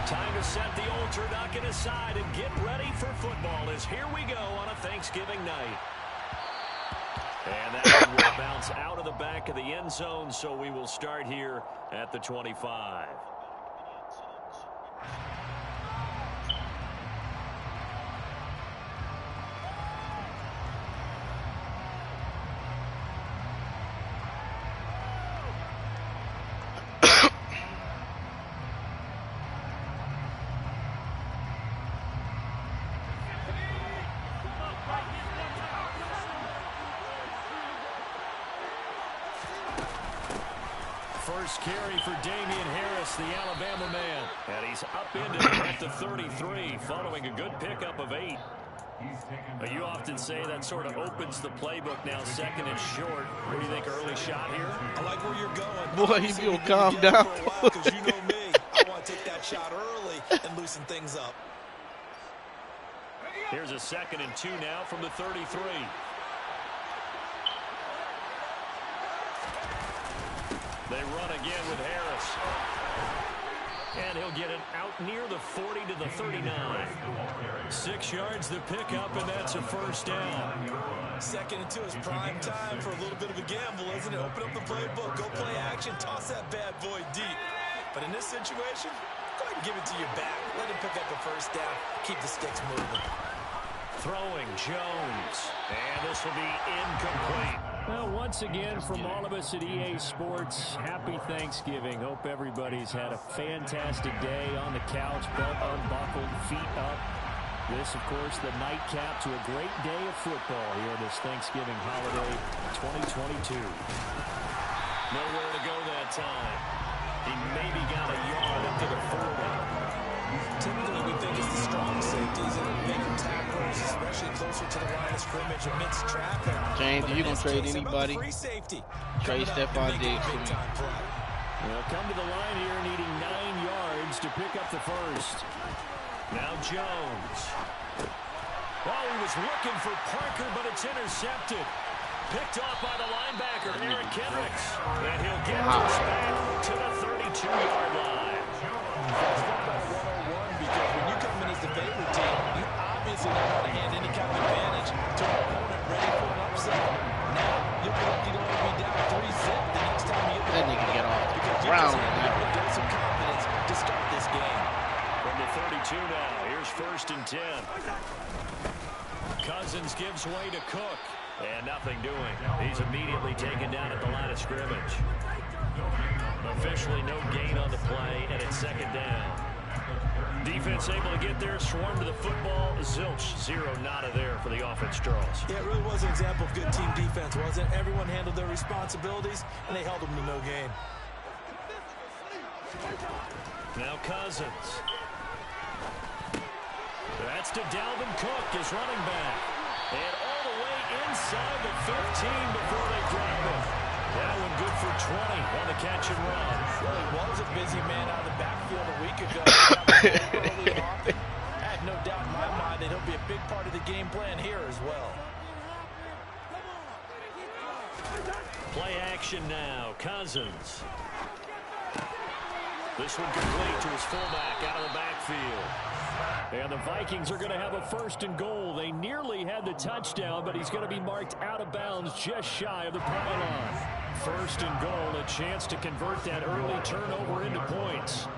Time to set the old turducken aside and get ready for football as here we go on a Thanksgiving night. And that one will bounce out of the back of the end zone, so we will start here at the 25. First carry for Damian Harris, the Alabama man. And he's up into it at the 33, following a good pickup of 8. You often say that sort of opens the playbook now, second and short. What do you think, early shot here? I like where you're going. Boy, he will calm down. Because you know me, I want to take that shot early and loosen things up. Here's a 2nd and 2 now from the 33. They run again with Harris. And he'll get it out near the 40 to the 39. 6 yards the pickup, and that's a first down. 2nd and 2 is prime time for a little bit of a gamble, isn't it? Open up the playbook, go play action, toss that bad boy deep. But in this situation, go ahead and give it to your back. Let him pick up the first down. Keep the sticks moving. Throwing Jones. And this will be incomplete. Well, once again, from all of us at EA Sports, happy Thanksgiving. Hope everybody's had a fantastic day on the couch, belt unbuckled, feet up. This, of course, the nightcap to a great day of football here this Thanksgiving holiday 2022. Nowhere to go that time. He maybe got a yard into the 40. Typically, we think it's the strong safeties and bigger tacklers, especially closer to the line of scrimmage amidst traffic. James, are you going to trade anybody? Trade Stephon Diggs for me. They'll come to the line here needing 9 yards to pick up the first. Now Jones. Oh, he was looking for Parker, but it's intercepted. Picked off by the linebacker, Eric Kendricks. And he'll get this back to the 32-yard line. Because when you come in as the favorite team, you obviously don't want to hand any kind of advantage to an opponent ready for an upset. Now, you'll be lucky to only be down 3-zip the next time you get that nigga get off the because ground. You just have to dose of confidence to start this game. From the 32 now, here's 1st and 10. Cousins gives way to Cook. And nothing doing. He's immediately taken down at the line of scrimmage. Officially no gain on the play, and it's 2nd down. Defense able to get there, swarm to the football. Zilch, 0 nada there for the offense draws. Yeah, it really was an example of good team defense, wasn't it? Everyone handled their responsibilities, and they held them to no gain. Now Cousins. That's to Dalvin Cook, his running back. And all the way inside the 15 before they drop it. That one good for 20 on the catch and run. Well, he was a busy man out of the backfield a week ago. I have no doubt in my mind that he'll be a big part of the game plan here as well. Play action now. Cousins. This one complete to his fullback out of the backfield. And the Vikings are going to have a 1st and goal. They nearly had the touchdown, but he's going to be marked out of bounds just shy of the pylon. 1st and goal, a chance to convert that early turnover into points.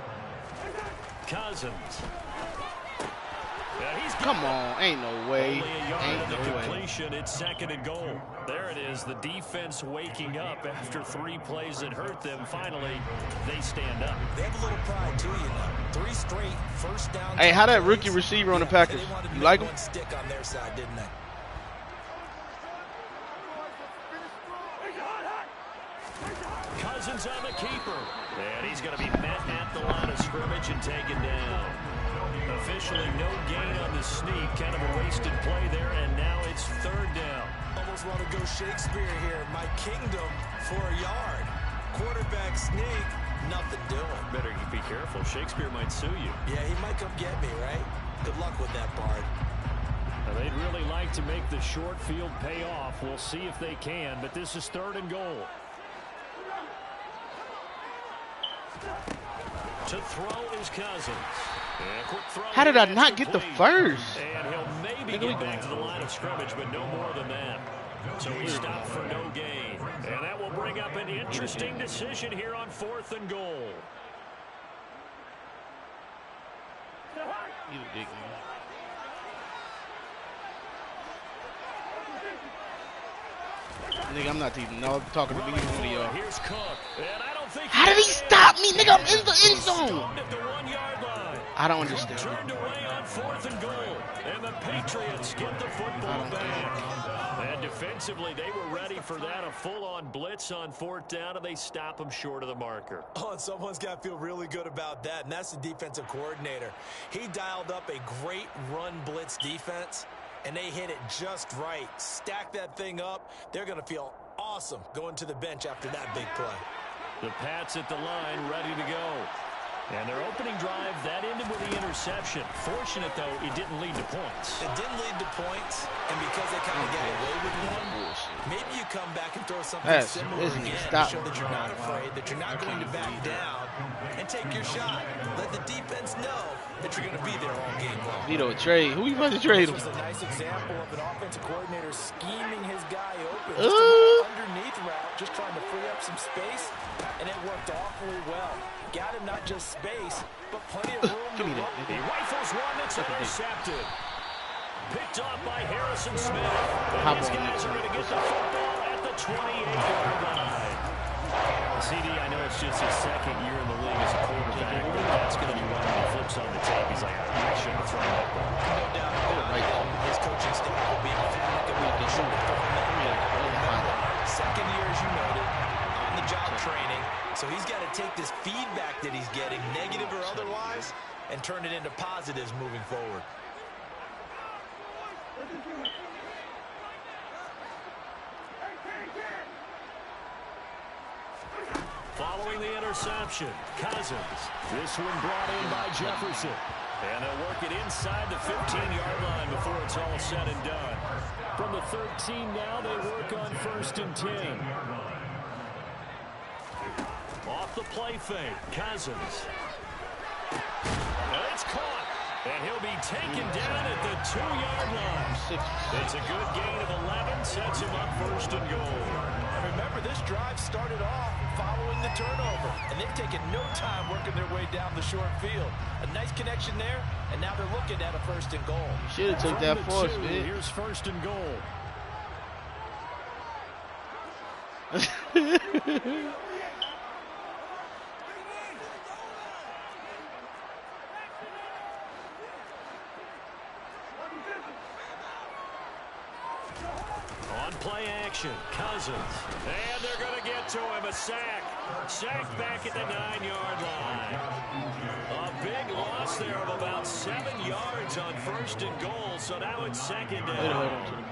Cousins. Come on, ain't no way. Only a yard Ain't in the no way. completion. It's 2nd and goal. There it is. The defense waking up after 3 plays that hurt them. Finally, they stand up. They have a little pride too, you know. 3 straight first down. Hey, how that rookie receiver on the Packers? You like him? One stick on their side, didn't they? Cousins on the keeper. And he's going to be met at the line of scrimmage and taken down. Officially no gain on the sneak. Kind of a wasted play there, and now it's 3rd down. Almost want to go Shakespeare here. My kingdom for a yard. Quarterback sneak, nothing doing. Better be careful. Shakespeare might sue you. Yeah, he might come get me, right? Good luck with that, Bard. Now, they'd really like to make the short field pay off. We'll see if they can, but this is 3rd and goal. To throw is Cousins. How did I not get the first? And he'll maybe get back to the line of scrimmage, but no more than that. So he stopped for no gain. And that will bring up an interesting decision here on 4th and goal. You big man. Nigga, I'm not even talking to me one of y'all. Here's Cook. And I don't think how did he stop me, nigga? I'm in the end zone. I don't understand. Turned away on 4th and goal. And the Patriots get the football back. And defensively, they were ready for that. A full-on blitz on 4th down, and they stop him short of the marker. Oh, and someone's got to feel really good about that, and that's the defensive coordinator. He dialed up a great run blitz defense, and they hit it just right. Stack that thing up. They're going to feel awesome going to the bench after that big play. The Pats at the line, ready to go. And their opening drive, that ended with the interception. Fortunate, though, it didn't lead to points. It didn't lead to points, and because they kind of got away with one, maybe you come back and throw something similar again to show that you're not afraid, that you're not going to back down, and take your shot. Let the defense know that you're going to be there all game long. Vito, trade. Who you about to trade him? This was a nice example of an offensive coordinator scheming his guy open. Just an underneath route, just trying to free up some space, and it worked awfully well. Got him not just space, but plenty of room to run. He rifles one that's intercepted. Picked off by Harrison Smith. And these guys are going to get the football at the 28-yard line. CD, I know it's just his second year in the league as a quarterback, but that's going to be one when he flips on the tape. He's like, I shouldn't have thrown that ball. No doubt about it. His coaching staff will be emphatic about the shouldn't have thrown that ball. Second year, as you noted, on the job training. So he's got to take this feedback that he's getting, negative or otherwise, and turn it into positives moving forward. Following the interception, Cousins. This one brought in by Jefferson. And they'll work it inside the 15-yard line before it's all said and done. From the 13 now, they work on 1st and 10. Off the play fake, Cousins. And it's caught. And he'll be taken down at the 2-yard line. It's a good gain of 11, sets him up 1st and goal. And remember, this drive started off following the turnover, and they've taken no time working their way down the short field. A nice connection there, and now they're looking at a 1st and goal. Should have took that for us, man. Here's 1st and goal. On play action, Cousins. And they're going to get to him, a sack. Sack back at the 9-yard line. A big loss there of about 7 yards on 1st and goal, so now it's 2nd down.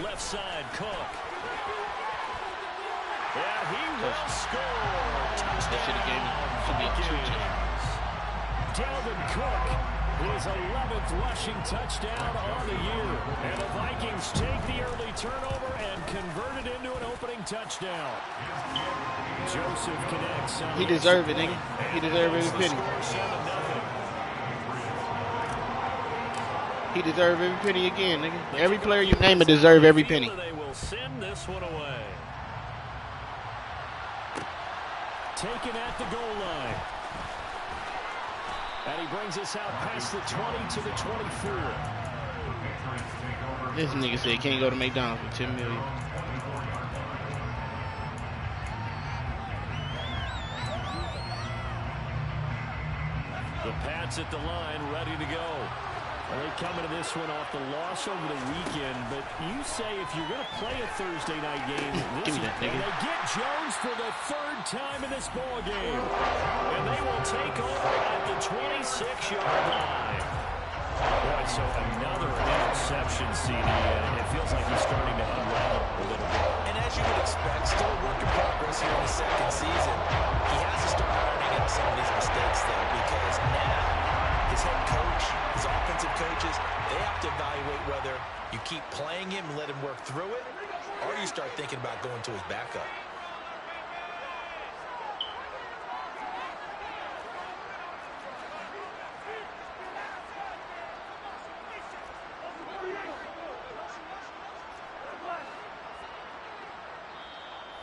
Left side, Cook. And he will score. Touchdown. Dalvin Cook, his 11th rushing touchdown on the year. And the Vikings take the early turnover and convert it into an opening touchdown. Joseph connects. He deserved it, nigga. He deserved every penny. He deserved every penny again, nigga. Every player you name it deserve every penny. They will send this one away. Taken at the goal line. And he brings us out past the 20 to the 24. This nigga said he can't go to McDonald's for $10 million. The Pats at the line, ready to go. They come into this one off the loss over the weekend, but you say if you're going to play a Thursday night game, this is they get Jones for the 3rd time in this ball game, and they will take over at the 26-yard line. Boy, so another interception, CD, and it feels like he's starting to unravel a little bit. And as you would expect, still a work in progress here in the 2nd season. He has to start ironing out some of these mistakes, though, because now his head coach, his offensive coaches, they have to evaluate whether you keep playing him let him work through it, or you start thinking about going to his backup.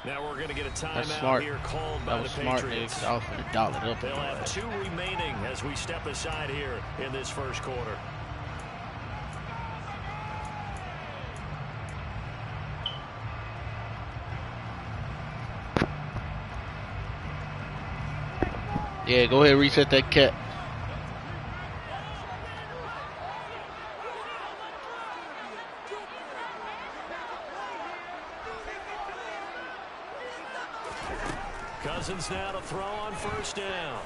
Now we're going to get a timeout here called by the Patriots. They'll have 2 remaining as we step aside here in this first quarter. Yeah, go ahead, reset that cap. Cousins now to throw on first down.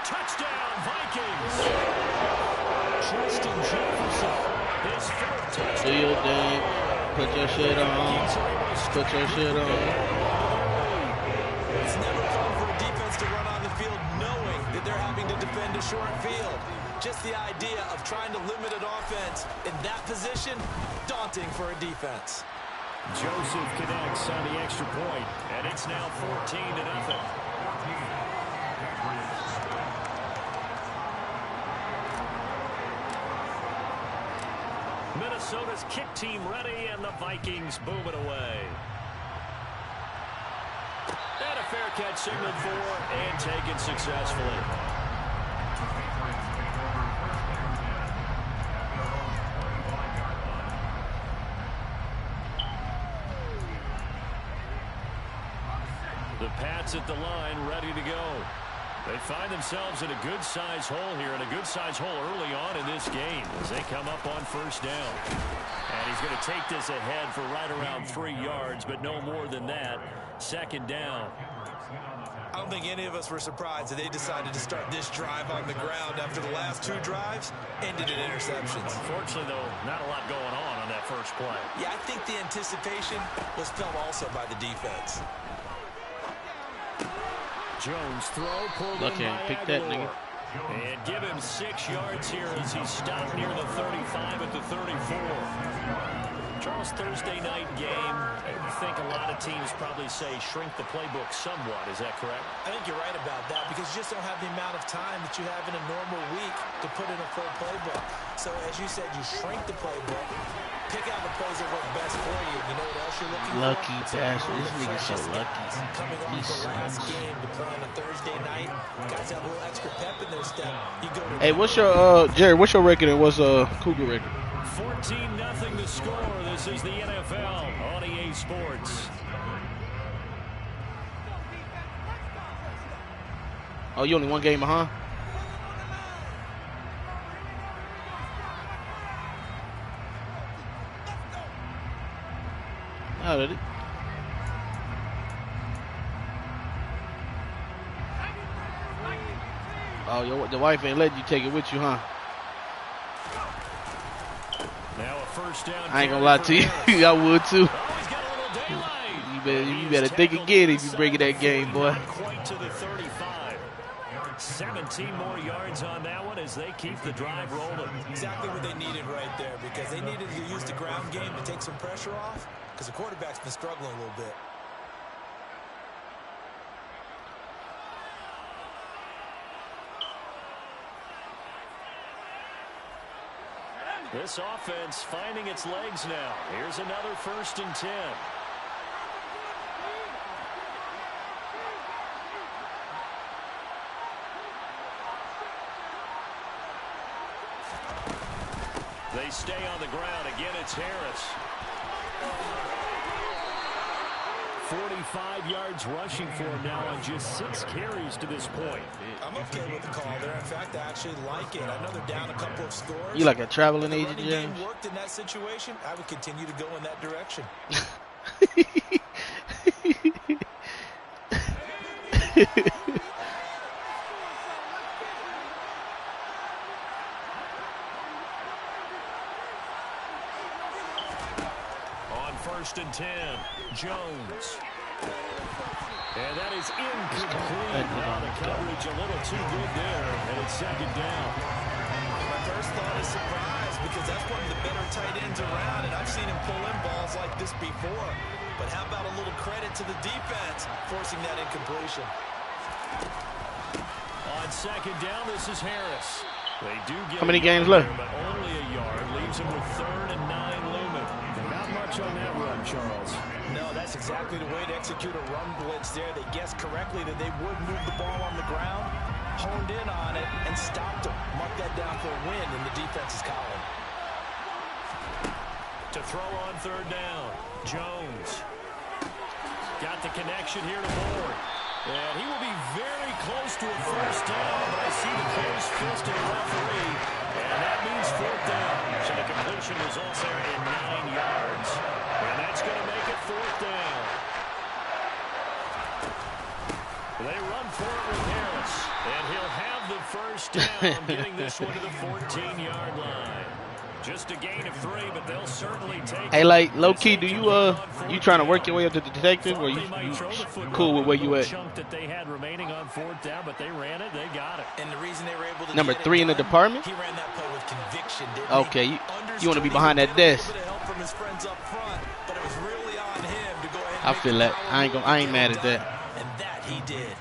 Touchdown, Vikings. Justin Jefferson, his 4th touchdown. Do your thing. Put your shit on. Put your shit on. It's never fun for a defense to run on the field knowing that they're having to defend a short field. Just the idea of trying to limit an offense in that position, daunting for a defense. Joseph connects on the extra point, and it's now 14-0. Minnesota's kick team ready, and the Vikings boom it away. And a fair catch signaled for and taken successfully. The Pats at the line, ready to go. They find themselves in a good-sized hole here, and a good-sized hole early on in this game as they come up on first down. And he's going to take this ahead for right around 3 yards, but no more than that. Second down. I don't think any of us were surprised that they decided to start this drive on the ground after the last 2 drives ended in interceptions. Unfortunately, though, not a lot going on that first play. Yeah, I think the anticipation was felt also by the defense. Jones throw pulled Lucky in by pick that nigga. And give him 6 yards here as he stopped near the 35 at the 34. Charles, Thursday night game, I think a lot of teams probably say shrink the playbook somewhat. Is that correct? I think you're right about that because you just don't have the amount of time that you have in a normal week to put in a full playbook. So as you said, you shrink the playbook, pick out the plays that work best for you. You know what else you're looking Lucky for? bastard. This nigga's so lucky. Coming off the last game to play on a Thursday night, guys have a little extra pep in their step. You go to hey, what's your Jerry? What's your record and what's Cougar record? 14-0 the score. This is the NFL on EA Sports. Oh, you only 1 game behind? Oh, did it? Oh, the wife ain't letting you take it with you, huh? Now a first down. I ain't gonna lie to you. I would too. You better think again if you bring it that game, boy. Quite to the 35. 17 more yards on that one as they keep the drive rolling. Exactly what they needed right there because they needed to use the ground game to take some pressure off because the quarterback's been struggling a little bit. This offense finding its legs now. Here's another 1st and 10. They stay on the ground. Again, it's Harris. 45 yards rushing for him now on just 6 carries to this point. I'm okay with the call there. In fact, I actually like it. I know they're down a couple of scores. You like a traveling agent, James? James? Game worked in that situation. I would continue to go in that direction. On 1st and 10, Jones. And that is incomplete. Now the coverage a little too good there, and it's 2nd down. My first thought is surprise because that's one of the better tight ends around, and I've seen him pull in balls like this before. But how about a little credit to the defense forcing that incompletion? On second down, this is Harris. They do get how many games left? But only a yard leaves him with 3rd and 9 looming. Not much on that run, Charles. No, that's exactly the way to execute a run blitz there. They guessed correctly that they would move the ball on the ground, honed in on it, and stopped them. Mark that down for a win in the defense's column. To throw on 3rd down, Jones. Got the connection here to Moore. And he will be very close to a 1st down, but I see the closed fist of the referee, and that means 4th down. So the completion results there in 9 yards, and that's going to make it 4th down. They run for it with Harris, and he'll have the 1st down, getting this one to the 14-yard line. Just a gain of 3, but they'll certainly take. Hey, like low key, do you trying to work your way up to the detective, or you cool with where you at? Chunk that they had remaining on 4th down, but they ran it, they got it. And the reason they were able to Number 3 in the department. He ran that play with conviction. Okay, you want to be behind that desk. A little bit of help from his friends up front, but it was really on him to go ahead. I feel that. I ain't mad at that. And that he did.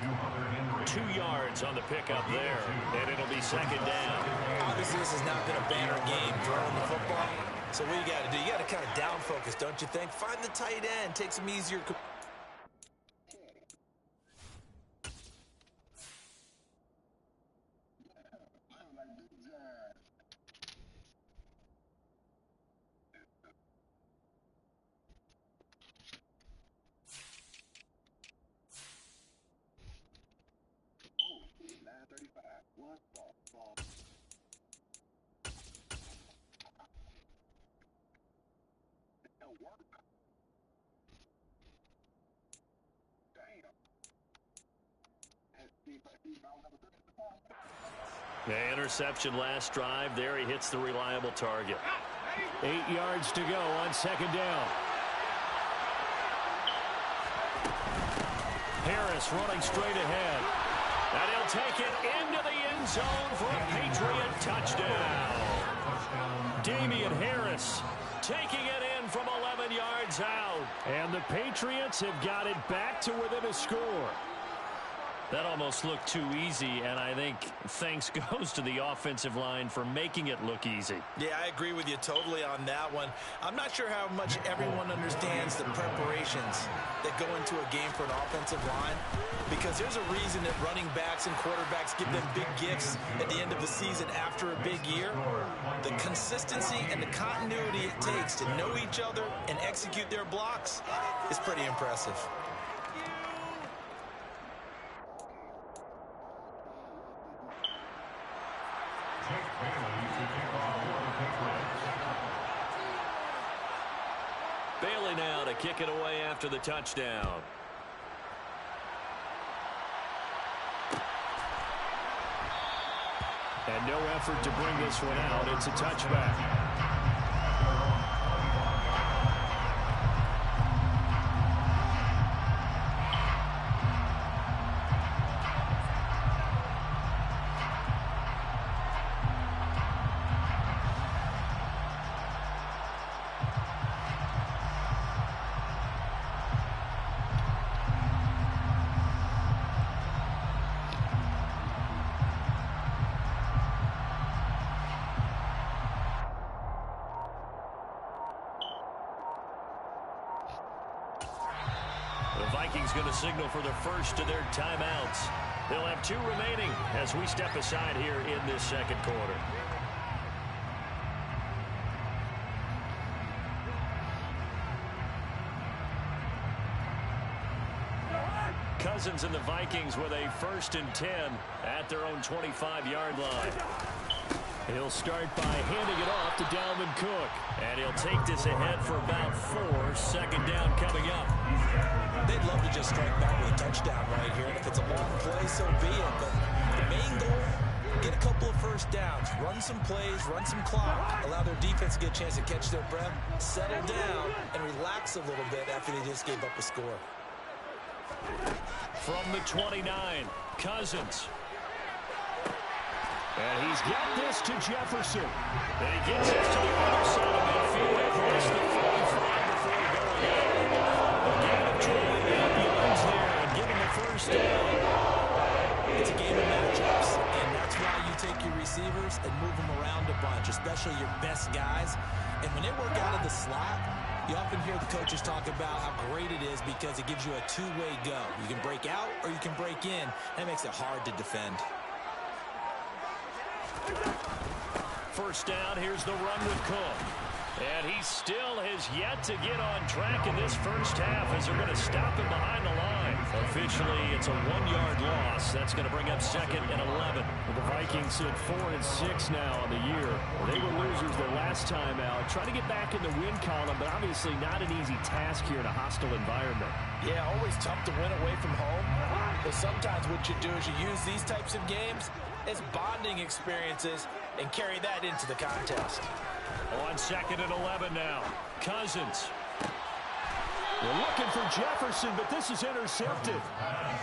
2 yards on the pickup there, and it'll be 2nd down. Obviously, this has not been a banner game throwing the football. So what you got to do, you got to kind of down focus, don't you think? Find the tight end, take some easier. The interception last drive. There he hits the reliable target. 8 yards to go on 2nd down. Harris running straight ahead. And he'll take it into the end zone for a Patriot touchdown. Damian Harris taking it in from 11 yards out. And the Patriots have got it back to within a score. That almost looked too easy, and I think thanks goes to the offensive line for making it look easy. Yeah, I agree with you totally on that one. I'm not sure how much everyone understands the preparations that go into a game for an offensive line, because there's a reason that running backs and quarterbacks give them big gifts at the end of the season after a big year. The consistency and the continuity it takes to know each other and execute their blocks is pretty impressive. Bailey now to kick it away after the touchdown. And no effort to bring this one out. It's a touchback. The Vikings going to signal for the first of their timeouts. They'll have 2 remaining as we step aside here in this 2nd quarter. Cousins and the Vikings with a 1st and 10 at their own 25-yard line. He'll start by handing it off to Dalvin Cook. And he'll take this ahead for about 4. 2nd down coming up. They'd love to just strike back with a touchdown right here. And if it's a long play, so be it. But the main goal, get a couple of 1st downs. Run some plays, run some clock. Allow their defense to get a chance to catch their breath, settle down, and relax a little bit after they just gave up a score. From the 29, Cousins. And he's got this to Jefferson. And he gets this to the other side of midfield across the 45 before going out. A gain of 28 yards there and giving the first down. It's a game of matchups, and that's why you take your receivers and move them around a bunch, especially your best guys. And when they work out of the slot, you often hear the coaches talk about how great it is because it gives you a two-way go. You can break out or you can break in. That makes it hard to defend. First down, here's the run with Cook. And he still has yet to get on track in this first half as they're going to stop him behind the line. Officially, it's a 1-yard loss. That's going to bring up 2nd and 11. The Vikings sit 4-6 now on the year. They were losers their last time out. Trying to get back in the win column, but obviously not an easy task here in a hostile environment. Yeah, always tough to win away from home. But sometimes what you do is you use these types of games as bonding experiences and carry that into the contest. On 2nd and 11 now. Cousins. We're looking for Jefferson, but this is intercepted.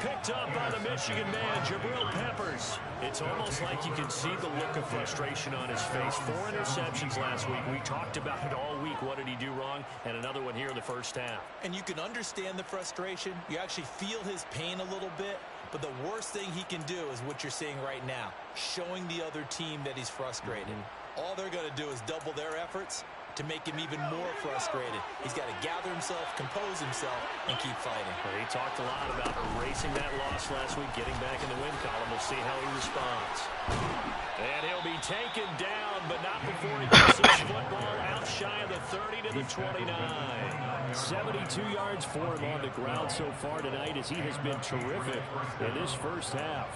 Picked up by the Michigan man, Jabril Peppers. It's almost like you can see the look of frustration on his face. 4 interceptions last week. We talked about it all week. What did he do wrong? And another one here in the first half. And you can understand the frustration. You actually feel his pain a little bit. But the worst thing he can do is what you're seeing right now, showing the other team that he's frustrated. All they're going to do is double their efforts to make him even more frustrated. He's got to gather himself, compose himself, and keep fighting. Well, he talked a lot about erasing that loss last week, getting back in the win column. We'll see how he responds. And he'll be taken down, but not before he gets his football out shy of the 30 to the 29. 72 yards for him on the ground so far tonight as he has been terrific in this first half.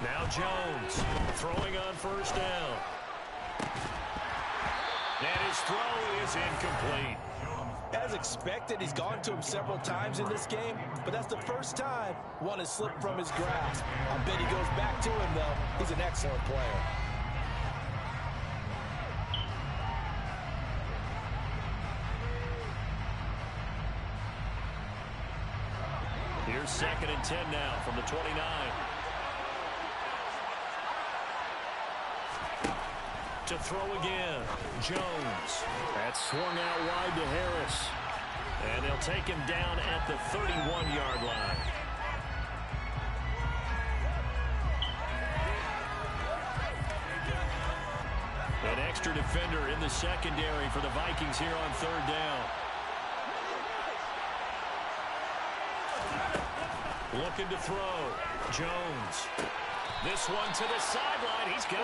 Now Jones throwing on first down. And his throw is incomplete. As expected, he's gone to him several times in this game, but that's the first time one has slipped from his grasp. I bet he goes back to him, though. He's an excellent player. Here's 2nd and 10 now from the 29. To throw again, Jones. That's swung out wide to Harris. And they'll take him down at the 31-yard line. An extra defender in the secondary for the Vikings here on 3rd down. Looking to throw, Jones. This one to the sideline. He's got it. A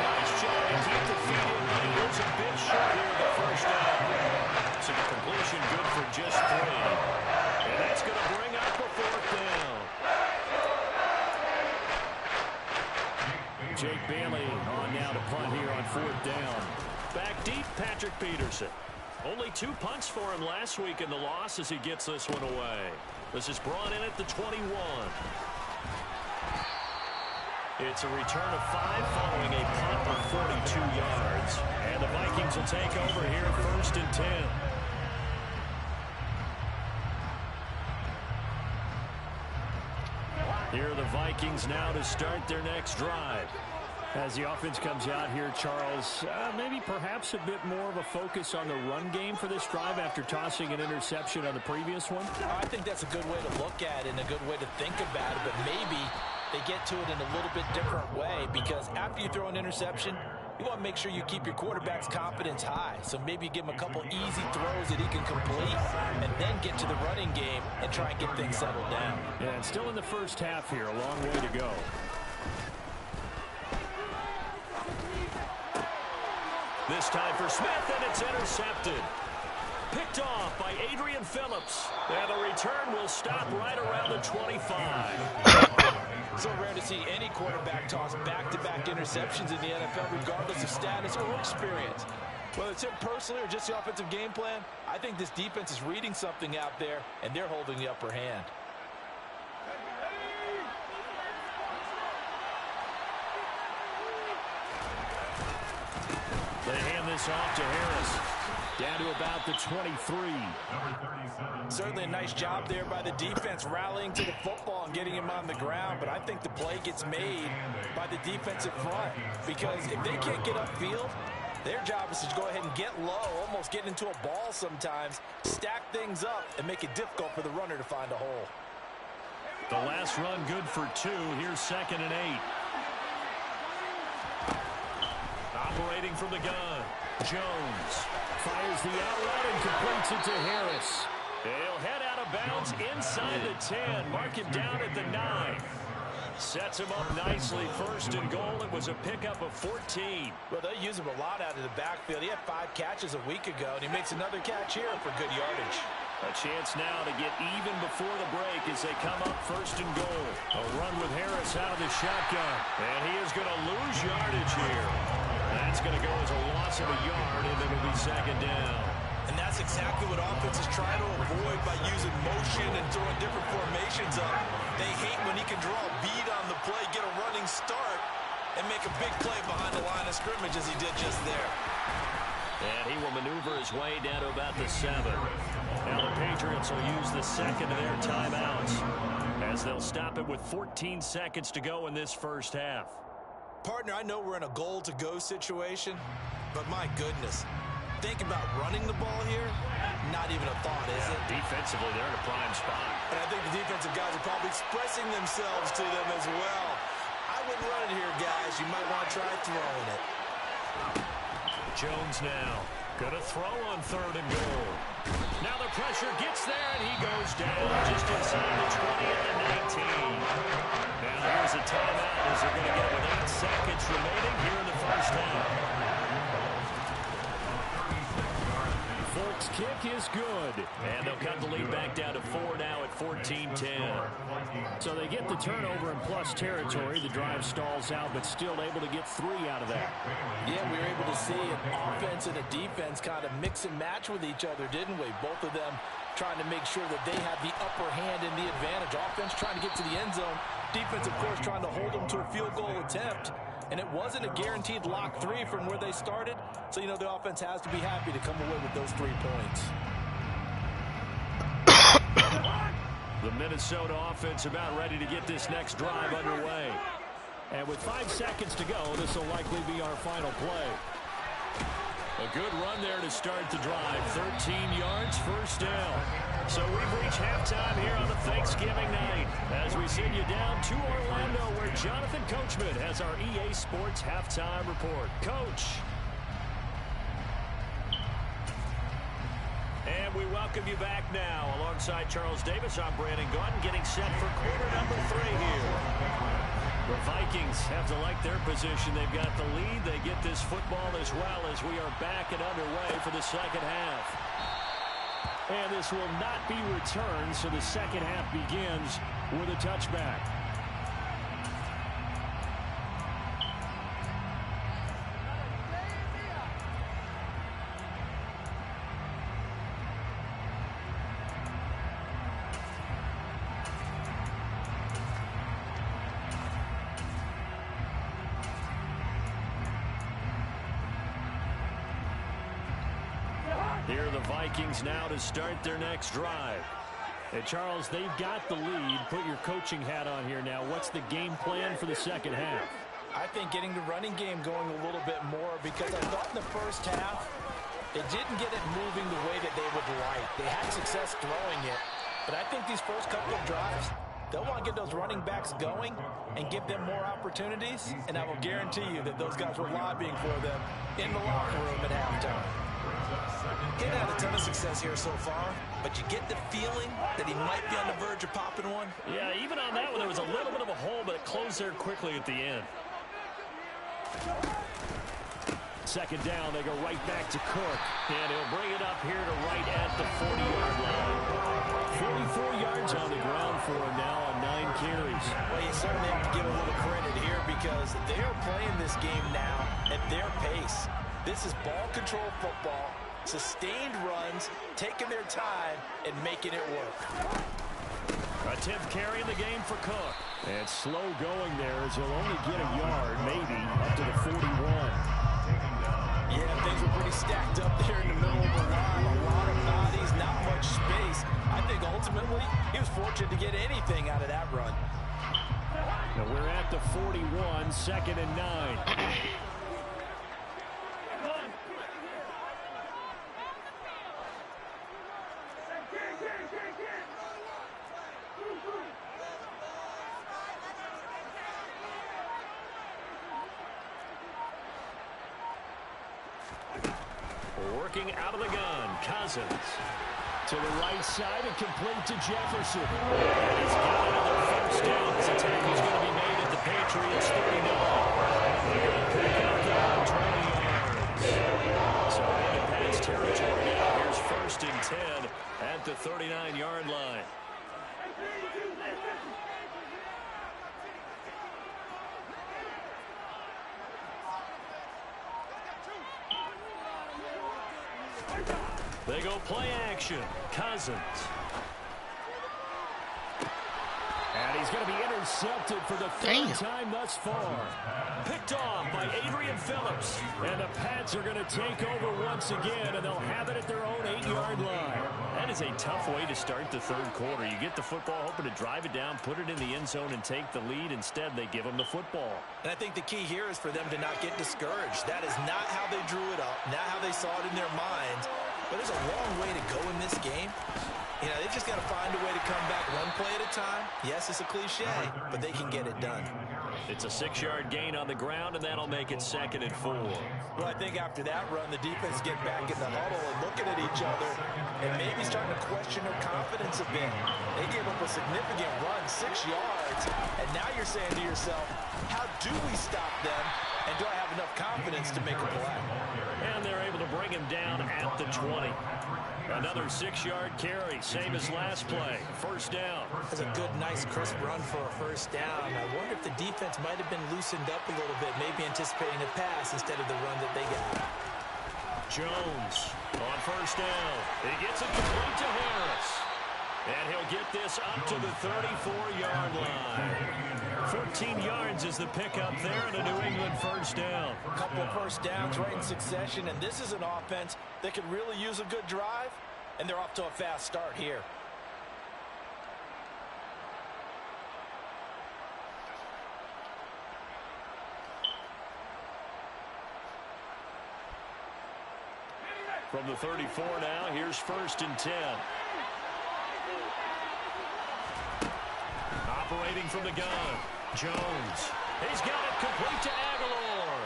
nice job to keep the feet in, but he was a bit short here in the first down. So the completion good for just 3. And that's going to bring up a 4th down. Jake Bailey on now to punt here on 4th down. Back deep, Patrick Peterson. Only 2 punts for him last week in the loss as he gets this one away. This is brought in at the 21. It's a return of 5 following a punt of 42 yards. And the Vikings will take over here 1st and 10. Here are the Vikings now to start their next drive. As the offense comes out here, Charles, maybe perhaps a bit more of a focus on the run game for this drive after tossing an interception on the previous one? I think that's a good way to look at it and a good way to think about it, but maybe they get to it in a little bit different way because after you throw an interception, you want to make sure you keep your quarterback's confidence high. So maybe you give him a couple easy throws that he can complete and then get to the running game and try and get things settled down. Yeah, and still in the first half here, a long way to go. This time for Smith, and it's intercepted. Picked off by Adrian Phillips. And the return will stop right around the 25. So rare to see any quarterback toss back-to-back interceptions in the NFL, regardless of status or experience. Whether it's him personally or just the offensive game plan, I think this defense is reading something out there, and they're holding the upper hand. They hand this off to Harris. Down to about the 23. Certainly a nice job there by the defense rallying to the football and getting him on the ground, but I think the play gets made by the defensive front because if they can't get upfield, their job is to go ahead and get low, almost get into a ball sometimes, stack things up, and make it difficult for the runner to find a hole. The last run good for 2. Here's 2nd and 8. Operating from the gun. Jones fires the out route and completes it to Harris. He'll head out of bounds inside the 10. Mark him down at the 9. Sets him up nicely. 1st and goal. It was a pickup of 14. Well, they use him a lot out of the backfield. He had 5 catches a week ago, and he makes another catch here for good yardage. A chance now to get even before the break as they come up 1st and goal. A run with Harris out of the shotgun. And he is going to lose yardage here. That's going to go as a loss of a yard, and it'll be 2nd down. And that's exactly what offenses try to avoid by using motion and throwing different formations up. They hate when he can draw a bead on the play, get a running start, and make a big play behind the line of scrimmage as he did just there. And he will maneuver his way down to about the 7. Now the Patriots will use the 2nd of their timeouts as they'll stop it with 14 seconds to go in this first half. Partner, I know we're in a goal-to-go situation, but my goodness, think about running the ball here, not even a thought, is it? Defensively, they're in a prime spot. And I think the defensive guys are probably expressing themselves to them as well. I wouldn't run it here, guys. You might want to try throwing it. Jones now going to throw on 3rd and goal. Now the pressure gets there, and he goes down just inside the 20 at the 19. Now here's a timeout as they're going to get with 8 seconds remaining here in the first half. Folks' kick is good, and they'll cut the lead back down to 4 now at 14-10. So they get the turnover in plus territory. The drive stalls out, but still able to get 3 out of that. Yeah, we were able to see an offense and a defense kind of mix and match with each other, didn't we? Both of them trying to make sure that they have the upper hand and the advantage. Offense trying to get to the end zone. Defense, of course, trying to hold them to a field goal attempt. And it wasn't a guaranteed lock 3 from where they started. So, you know, the offense has to be happy to come away with those 3 points. The Minnesota offense about ready to get this next drive underway. And with 5 seconds to go, this will likely be our final play. A good run there to start the drive. 13 yards, 1st down. So we've reached halftime here on the Thanksgiving night as we send you down to Orlando where Jonathan Coachman has our EA Sports halftime report. Coach. And we welcome you back now. Alongside Charles Davis, I'm Brandon Gaudin getting set for quarter number 3 here. The Vikings have to like their position. They've got the lead. They get this football as well as we are back and underway for the second half. And this will not be returned, so the second half begins with a touchback. Here are the Vikings now to start their next drive. And Charles, they've got the lead. Put your coaching hat on here now. What's the game plan for the second half? I think getting the running game going a little bit more because I thought in the first half it didn't get it moving the way that they would like. They had success throwing it, but I think these first couple of drives, they'll want to get those running backs going and give them more opportunities, and I will guarantee you that those guys were lobbying for them in the locker room at halftime. Didn't have a ton of success here so far, but you get the feeling that he might be on the verge of popping one. Yeah, even on that one, there was a little bit of a hole, but it closed there quickly at the end. Second down, they go right back to Cook, and he'll bring it up here to right at the 40-yard line. 44 yards on the ground for him now on 9 carries. Well, you certainly have to give a little credit here because they are playing this game now at their pace. This is ball control football, sustained runs, taking their time, and making it work. A 10th carry in the game for Cook. And slow going there as he'll only get a yard, maybe, up to the 41. Yeah, things were pretty stacked up there in the middle of the line. A lot of bodies, not much space. I think ultimately he was fortunate to get anything out of that run. Now we're at the 41, 2nd and 9. Working out of the gun, Cousins. To the right side and complete to Jefferson. He's got another first down. This attack is going to be made at the Patriots 39. They're going to pick up the 20 yards. So in pass territory now. Here's 1st and 10 at the 39-yard line. They go play action. Cousins. And he's going to be intercepted for the 3rd time thus far. Picked off by Adrian Phillips. And the Pats are going to take over once again, and they'll have it at their own 8-yard line. That is a tough way to start the 3rd quarter. You get the football, hoping to drive it down, put it in the end zone, and take the lead. Instead, they give them the football. And I think the key here is for them to not get discouraged. That is not how they drew it up, not how they saw it in their minds. But there's a long way to go in this game. You know, they've just got to find a way to come back one play at a time. Yes, it's a cliche, but they can get it done. It's a 6-yard gain on the ground, and that'll make it 2nd and 4. Well, I think after that run, the defense get back in the huddle and looking at each other and maybe starting to question their confidence a bit. They gave up a significant run, 6 yards, and now you're saying to yourself, how do we stop them, and do I have enough confidence to make a play? And they're able to bring him down at the 20. Another 6-yard carry, same as last play. 1st down. That's a good, nice, crisp run for a 1st down. I wonder if the defense might have been loosened up a little bit, maybe anticipating a pass instead of the run that they got. Jones on 1st down. He gets it complete to Harris. And he'll get this up to the 34-yard line. 14 yards is the pickup there, and a New England 1st down. A couple of 1st downs right in succession, and this is an offense that could really use a good drive, and they're off to a fast start here. From the 34 now, here's 1st and 10. Operating from the gun, Jones. He's got it complete to Aguilar.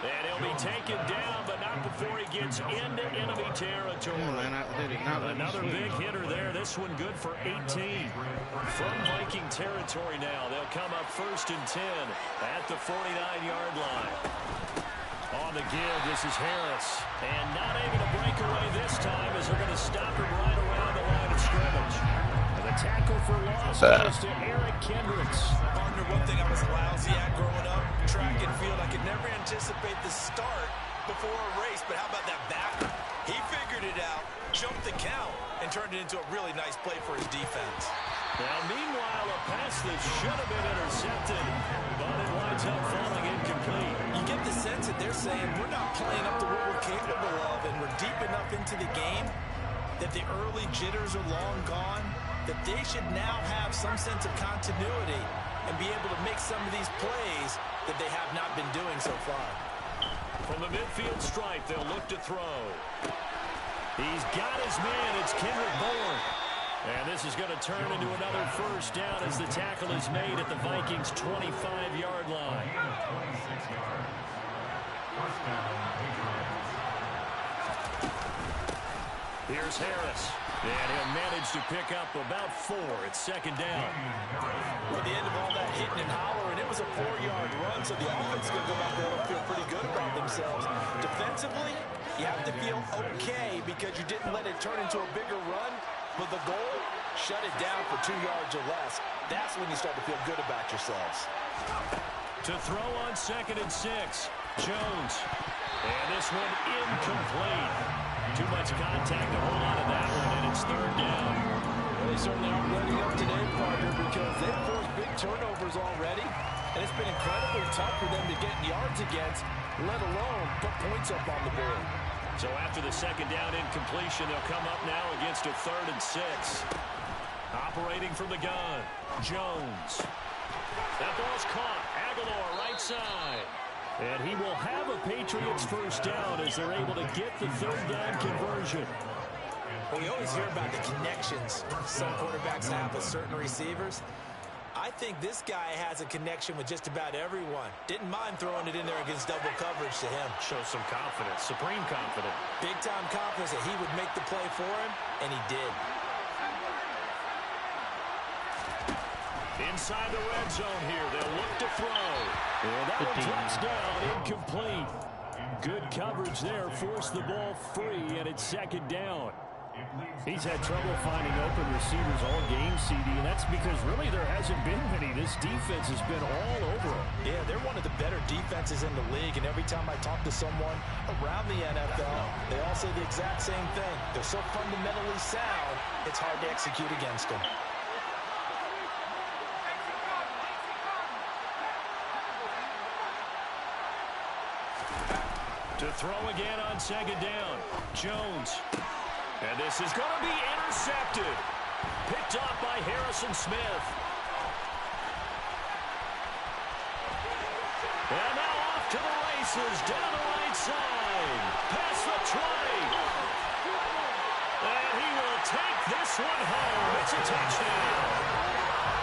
And he'll be taken down, but not before he gets into enemy territory. Another big hitter there. This one good for 18. From Viking territory now, they'll come up 1st and 10 at the 49-yard line. On the give, this is Harris. And not able to break away this time as they're going to stop him right around the line of scrimmage. The tackle for loss goes to Eric Kendricks. Partner, one thing I was lousy at growing up, track and field, I could never anticipate the start before a race, but how about that backer? He figured it out, jumped the count, and turned it into a really nice play for his defense. Now, meanwhile, a pass that should have been intercepted, but it winds up falling incomplete. You get the sense that they're saying we're not playing up to what we're capable of, and we're deep enough into the game that the early jitters are long gone, that they should now have some sense of continuity and be able to make some of these plays that they have not been doing so far. From the midfield stripe, they'll look to throw. He's got his man. It's Kendrick Bourne. And this is going to turn into another 1st down as the tackle is made at the Vikings' 25-yard line. Here's Harris. And he'll manage to pick up about 4 at 2nd down. Well, at the end of all that hitting and hollering, it was a 4-yard run, so the offense is going to go back there and feel pretty good about themselves. Defensively, you have to feel okay because you didn't let it turn into a bigger run, but the goal, shut it down for 2 yards or less. That's when you start to feel good about yourselves. To throw on 2nd and 6, Jones. And this one incomplete. Too much contact to hold on to that one, and it's 3rd down. Well, they certainly aren't ready up today, partner, because they've forced big turnovers already, and it's been incredibly tough for them to get yards against, let alone put points up on the board. So after the second down incompletion, they'll come up now against a 3rd and 6. Operating from the gun, Jones. That ball's caught. Aguilar right side. And he will have a Patriots first down as they're able to get the 3rd down conversion. Well, we always hear about the connections some quarterbacks have with certain receivers. I think this guy has a connection with just about everyone. Didn't mind throwing it in there against double coverage to him. Shows some confidence, supreme confidence. Big-time confidence that he would make the play for him, and he did. Inside the red zone here, they'll look to throw. And that one drops down, incomplete. Good coverage there, forced the ball free, and it's 2nd down. He's had trouble finding open receivers all game, CD, and that's because really there hasn't been many. This defense has been all over them. Yeah, they're one of the better defenses in the league, and every time I talk to someone around the NFL, they all say the exact same thing. They're so fundamentally sound, it's hard to execute against them. To throw again on 2nd down, Jones. And this is going to be intercepted. Picked off by Harrison Smith. And now off to the races, down the right side. Past the 20. And he will take this one home. It's a touchdown.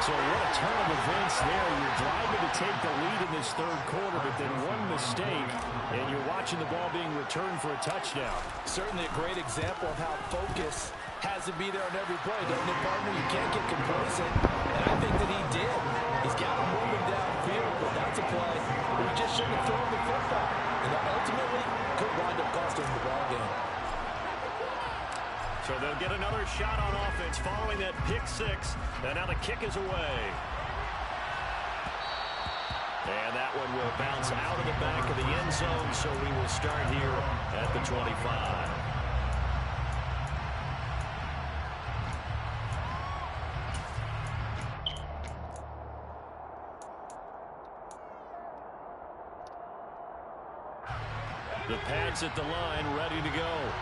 So what a turn of events there. You're driving to take the lead in this 3rd quarter, but then one mistake, and you're watching the ball being returned for a touchdown. Certainly a great example of how focus has to be there on every play, doesn't it, partner? You can't get complacent, and I think that he did. He's got him moving downfield, but that's a play where he just shouldn't have thrown the football, and that ultimately could wind up costing him the ball game. So they'll get another shot on offense following that pick 6. And now the kick is away. And that one will bounce out of the back of the end zone. So we will start here at the 25. The Pads at the line, ready to go.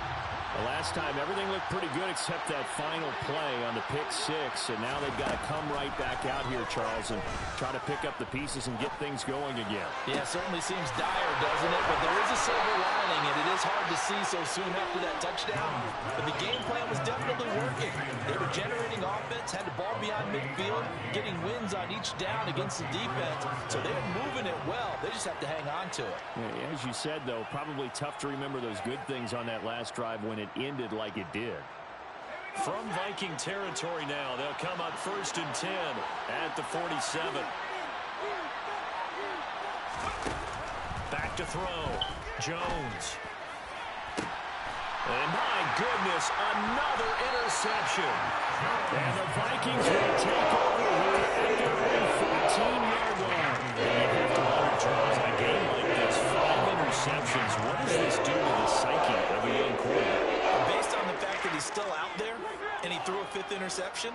The last time, everything looked pretty good except that final play on the pick 6. And now they've got to come right back out here, Charles, and try to pick up the pieces and get things going again. Yeah, certainly seems dire, doesn't it? But there is a silver lining, and it is hard to see so soon after that touchdown. But the game plan was definitely working. They were generating offense, had the ball beyond midfield, getting wins on each down against the defense. So they're moving it well. They just have to hang on to it. Yeah, as you said, though, probably tough to remember those good things on that last drive when it ended like it did. From Viking territory now, they'll come up 1st and 10 at the 47. Back to throw. Jones. And my goodness, another interception. And the Vikings will take over here at their own 14-yard line. You have to wonder, Charles, in a game like this, 5 interceptions, what does this do to the psyche of a young quarterback? Based on the fact that he's still out there and he threw a 5th interception,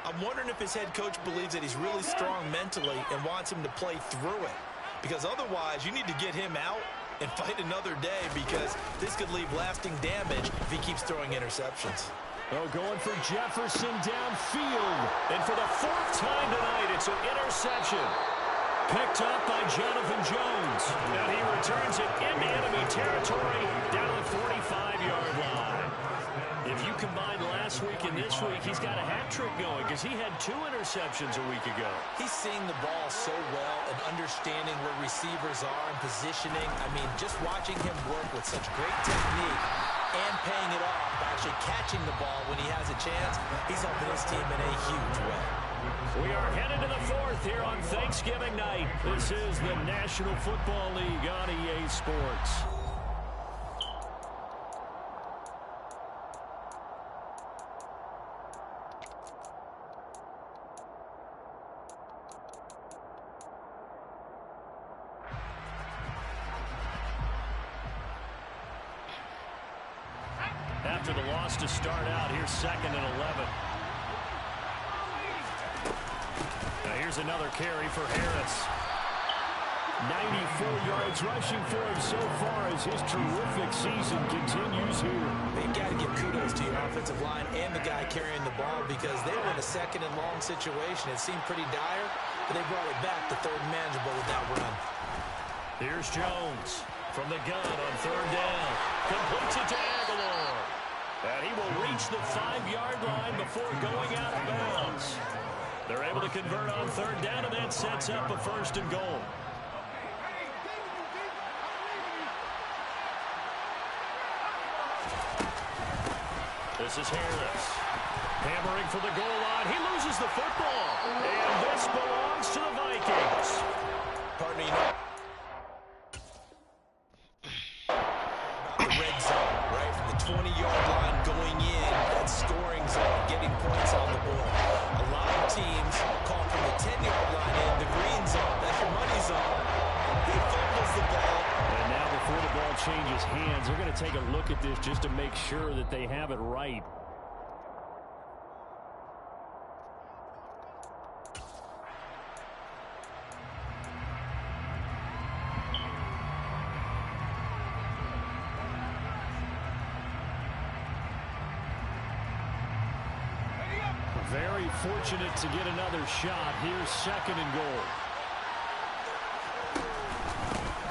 I'm wondering if his head coach believes that he's really strong mentally and wants him to play through it. Because otherwise, you need to get him out and fight another day, because this could leave lasting damage if he keeps throwing interceptions. Oh, going for Jefferson downfield. And for the 4th time tonight, it's an interception. Picked up by Jonathan Jones. And he returns it into enemy territory down to the 45-yard line. If you combine last week and this week, he's got a hat trick going because he had 2 interceptions a week ago. He's seeing the ball so well and understanding where receivers are and positioning. I mean, just watching him work with such great technique and paying it off by actually catching the ball when he has a chance, he's helping his team in a huge way. We are headed to the 4th here on Thanksgiving night. This is the National Football League on EA Sports. After the loss to start out, here's 2nd and 11. Now here's another carry for Harris. 94 yards rushing for him so far as his terrific season continues here. They've got to give kudos to your offensive line and the guy carrying the ball because they were in a second and long situation. It seemed pretty dire, but they brought it back to third and manageable with that run. Here's Jones from the gun on third down. Completes it to Aguilar. And he will reach the 5-yard line before going out of bounds. They're able to convert on third down, and that sets up a 1st and goal. This is Harris. Hammering for the goal line. He loses the football. And this belongs to the Vikings. Pardon me. The red zone, right from the 20-yard line going in. That scoring zone, getting points on the board. A lot of teams call from the 10-yard line in the green zone. That's your money zone. He fumbles the ball. And now before the ball changes hands, they're going to take a look at this just to make sure that they have it right. Very fortunate to get another shot. Here's 2nd and goal.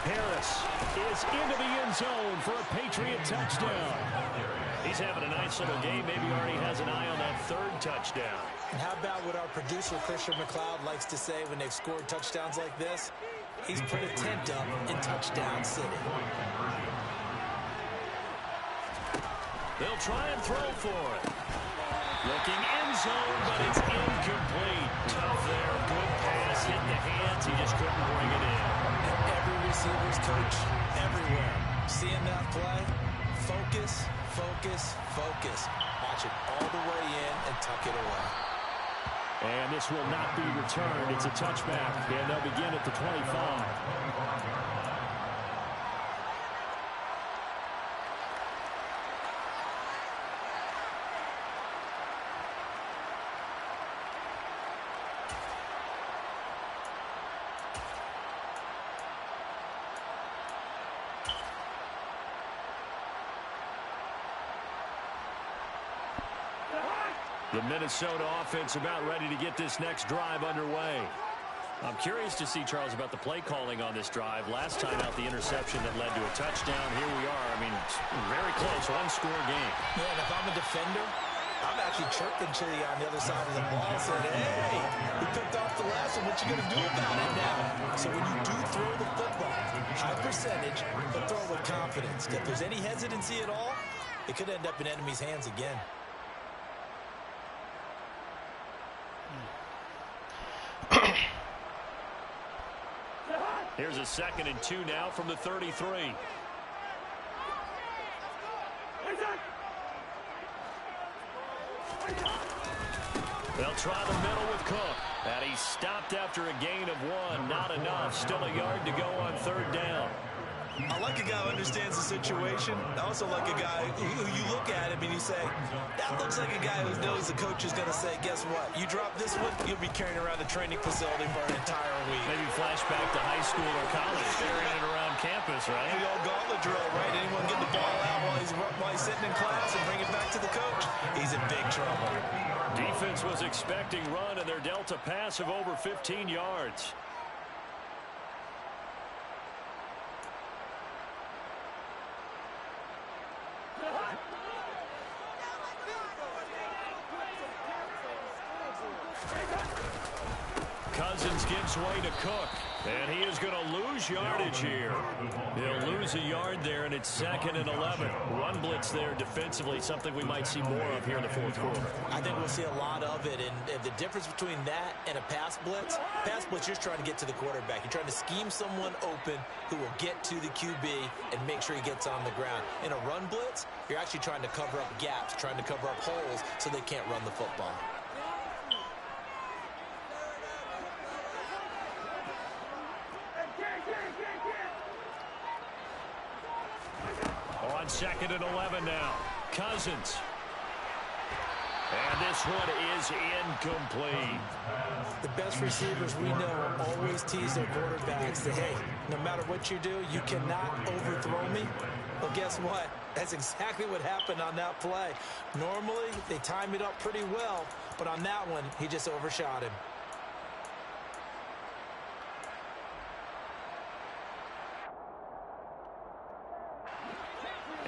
Harris is into the end zone for a Patriot touchdown. He's having a nice little game. Maybe already has an eye on that 3rd touchdown. And how about what our producer, Christian McLeod, likes to say when they've scored touchdowns like this? He's put a tent up in Touchdown City. They'll try and throw for it. Looking end zone, but it's incomplete. Tough there. Good pass. Hit the hands. He just couldn't bring it in. And every receiver's coach everywhere. Seeing that play, focus, focus, focus. Watch it all the way in and tuck it away. And this will not be returned. It's a touchback, and they'll begin at the 25. The Minnesota offense about ready to get this next drive underway. I'm curious to see, Charles, about the play calling on this drive. Last time out, the interception that led to a touchdown. Here we are. I mean, it's very close, one-score game. Yeah, and if I'm a defender, I'm actually chirping Chili on the other side of the ball, saying, hey, we picked off the last one. What you going to do about it now? So when you do throw the football, high percentage, but throw it with confidence. If there's any hesitancy at all, it could end up in enemy's hands again. Here's a 2nd and 2 now from the 33. They'll try the middle with Cook. And he stopped after a gain of 1. Not enough. Still a yard to go on 3rd down. I like a guy who understands the situation. I also like a guy who you look at him and you say, that looks like a guy who knows the coach is going to say, guess what? You drop this one, you'll be carrying around the training facility for an entire week. Maybe flashback to high school or college, carrying it around campus, right? The old gauntlet drill, right? Anyone get the ball out while he's sitting in class and bring it back to the coach? He's in big trouble. Defense was expecting run, and they're dealt a pass of over 15 yards. Cousins gives way to Cook, and he is going to lose yardage here. He'll lose a yard there, and it's 2nd and 11. Run blitz there defensively, something we might see more of here in the 4th quarter. I think we'll see a lot of it, and the difference between that and a pass blitz, you're just trying to get to the quarterback. You're trying to scheme someone open who will get to the QB and make sure he gets on the ground. In a run blitz, you're actually trying to cover up gaps, trying to cover up holes so they can't run the football. On 2nd and 11 now. Cousins. And And this one is incomplete. The best receivers we know always tease their quarterbacks that, hey, no matter what you do, you cannot overthrow me. Well, guess what? That's exactly what happened on that play. Normally, they time it up pretty well, but on that one, he just overshot him.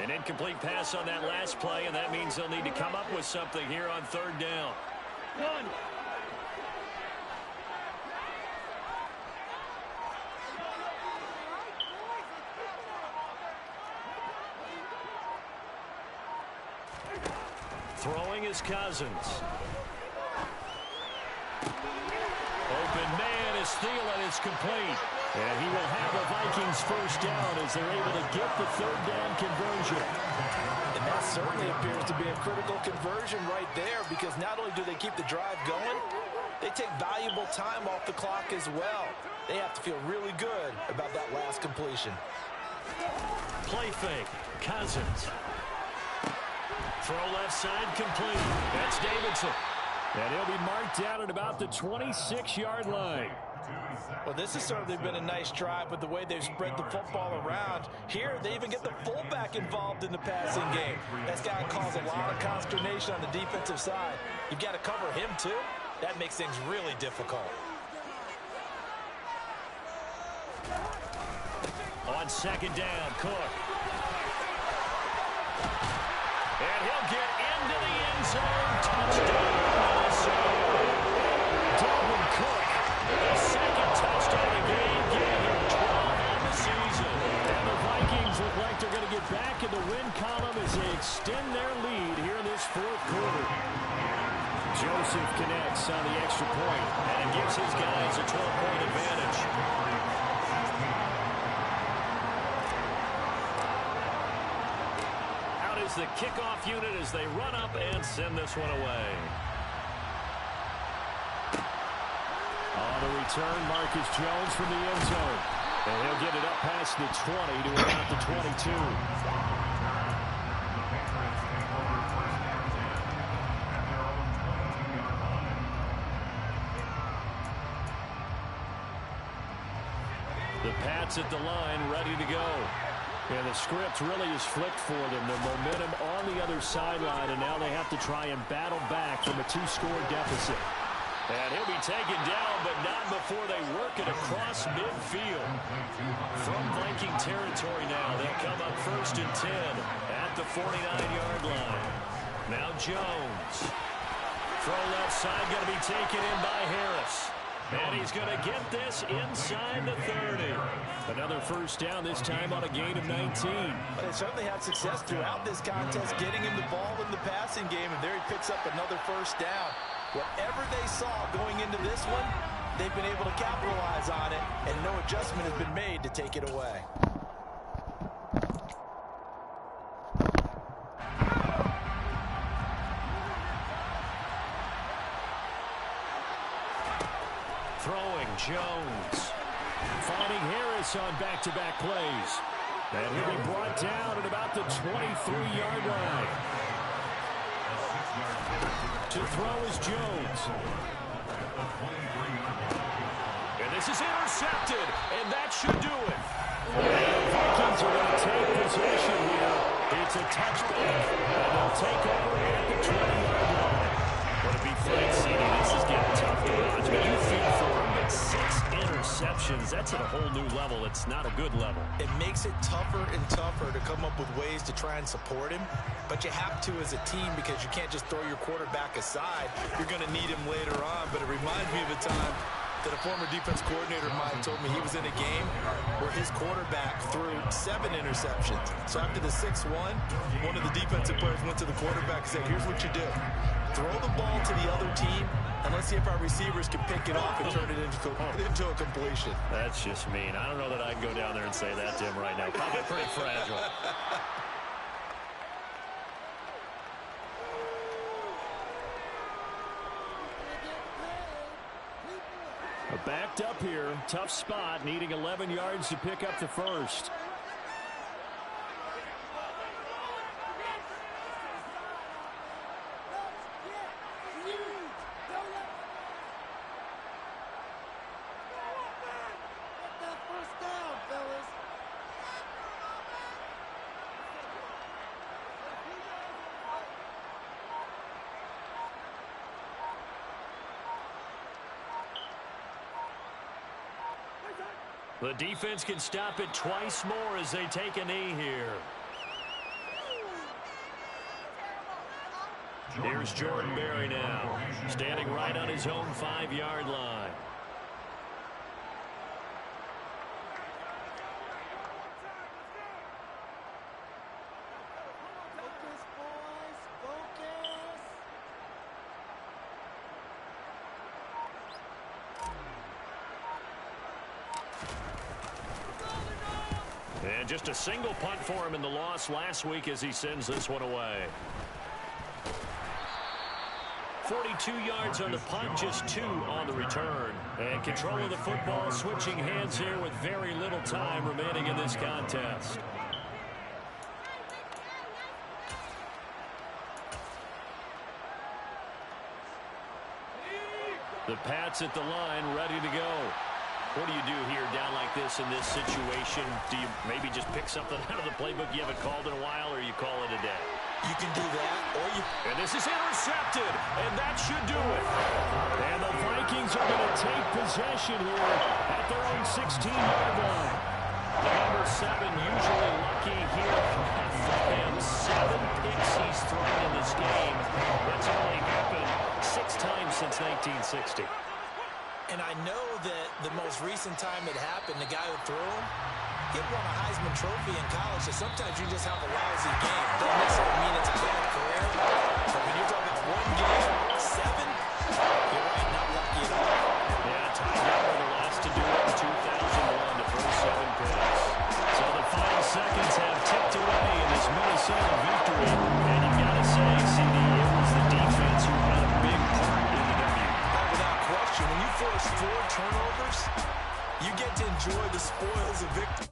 An incomplete pass on that last play, and that means they'll need to come up with something here on third down. One. Throwing is Cousins. Open man is Thielen. It's complete. And he will have a Vikings first down as they're able to get the third down conversion. And that certainly appears to be a critical conversion right there, because not only do they keep the drive going, they take valuable time off the clock as well. They have to feel really good about that last completion. Play fake. Cousins. Throw left side complete. That's Davidson. And he'll be marked down at about the 26-yard line. Well, this has certainly been a nice drive with the way they've spread the football around. Here, they even get the fullback involved in the passing game. That's got to cause a lot of consternation on the defensive side. You've got to cover him, too. That makes things really difficult. On second down, Cook. And he'll get into the end zone. Touchdown, Minnesota. Dalvin Cook, the second touchdown of the game, giving him 12 on the season. And the Vikings look like they're going to get back in the win column as they extend their lead here in this fourth quarter. Joseph connects on the extra point, and it gives his guys a 12-point advantage. The kickoff unit as they run up and send this one away. On the return, Marcus Jones from the end zone. And he'll get it up past the 20 to about the 22. The Pats at the line, ready to go. And the script really is flipped for them. The momentum on the other sideline, and now they have to try and battle back from a two-score deficit. And he'll be taken down, but not before they work it across midfield. From Viking territory now, they'll come up first and 10 at the 49-yard line. Now Jones. Throw left side, going to be taken in by Harris. And he's going to get this inside the 30. Another first down, this time on a gain of 19. But they certainly had success throughout this contest, getting him the ball in the passing game, and there he picks up another first down. Whatever they saw going into this one, they've been able to capitalize on it, and no adjustment has been made to take it away. Throwing Jones. Finding Harris on back-to-back plays. And he'll be brought down at about the 23-yard line. To throw is Jones. And this is intercepted, and that should do it. And the Vikings are going to take possession here. It's a touchback, and they'll take over at the 20-yard line. Would it be Frank City? This is getting tough to watch, but you feel for him. But 6 interceptions, that's at a whole new level. It's not a good level. It makes it tougher and tougher to come up with ways to try and support him, but you have to as a team, because you can't just throw your quarterback aside. You're going to need him later on, but it reminds me of a time that a former defense coordinator of mine told me he was in a game where his quarterback threw 7 interceptions. So after the 6-1, one of the defensive players went to the quarterback and said, here's what you do. Throw the ball to the other team, and let's see if our receivers can pick it off and turn it into a completion. That's just mean. I don't know that I can go down there and say that to him right now. Probably pretty fragile. Backed up here. Tough spot. Needing 11 yards to pick up the first. The defense can stop it twice more as they take a knee here. Here's Jordan Berry now, standing right on his own 5-yard line. And just a single punt for him in the loss last week as he sends this one away. 42 yards on the punt, just 2 on the return. And control of the football, switching hands here with very little time remaining in this contest. The Pats at the line, ready to go. What do you do here down like this in this situation? Do you maybe just pick something out of the playbook you haven't called in a while, or you call it a day? You can do that, or you... And this is intercepted, and that should do it. And the Vikings are going to take possession here at their own 16-yard line. The number 7 usually lucky here for him. 7 picks he's thrown in this game. That's only happened 6 times since 1960. And I know that the most recent time it happened, the guy who threw him, he won a Heisman Trophy in college, so sometimes you just have a lousy game. Doesn't necessarily mean it's a bad career. But when you're talking about 1 game, 7, you're right, not lucky at all. Yeah, Ty Howard the last to do it in 2001 to throw 7 picks. So the final seconds have ticked away in this Minnesota victory. And you've got to say, CD, it was the defense who had a big part in the W. Without question, when you force 4 turnovers, you get to enjoy the spoils of victory.